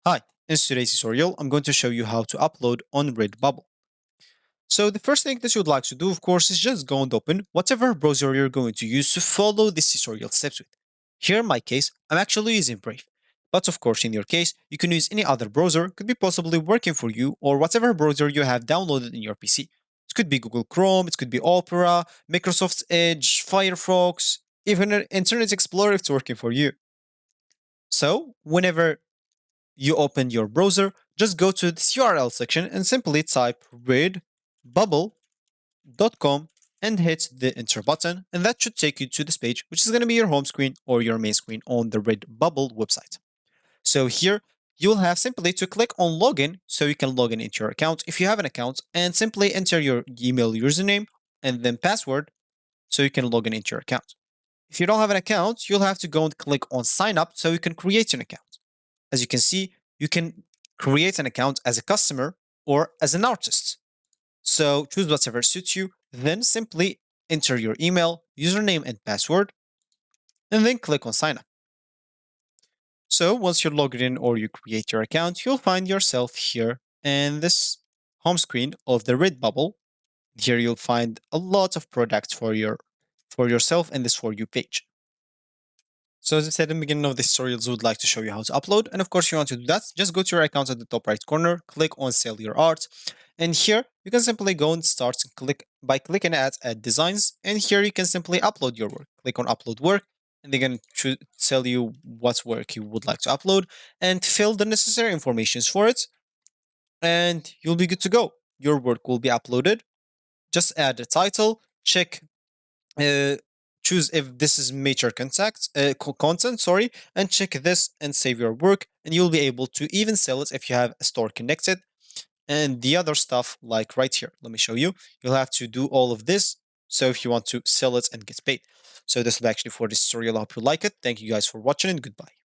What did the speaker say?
Hi, in today's tutorial, I'm going to show you how to upload on Redbubble. So the first thing that you'd like to do, of course, is just go and open whatever browser you're going to use to follow this tutorial steps with. Here in my case, I'm actually using Brave. But of course, in your case, you can use any other browser, could be possibly working for you, or whatever browser you have downloaded in your PC. It could be Google Chrome, it could be Opera, Microsoft's Edge, Firefox, even Internet Explorer if it's working for you. So, whenever you open your browser, just go to this URL section and simply type redbubble.com and hit the enter button, and that should take you to this page, which is going to be your home screen or your main screen on the Redbubble website. So here you will have simply to click on login so you can log in into your account if you have an account, and simply enter your email username and then password so you can log in into your account. If you don't have an account, you'll have to go and click on sign up so you can create an account. As you can see, you can create an account as a customer or as an artist. So choose whatever suits you, then simply enter your email, username, and password, and then click on sign up. So once you're logged in or you create your account, you'll find yourself here in this home screen of the Redbubble. Here you'll find a lot of products for yourself in this For You page. So as I said in the beginning of this tutorial, I would like to show you how to upload. And of course, if you want to do that, just go to your account at the top right corner, click on sell your art. And here you can simply go and start and click by clicking at add designs. And here you can simply upload your work. Click on upload work, and they're going to tell you what work you would like to upload and fill the necessary informations for it. And you'll be good to go. Your work will be uploaded. Just add a title, check uh, choose if this is major content, sorry, and check this and save your work, and you'll be able to even sell it if you have a store connected. And the other stuff, like right here, let me show you. You'll have to do all of this. So if you want to sell it and get paid. So this is actually for this tutorial. I hope you like it. Thank you guys for watching, and goodbye.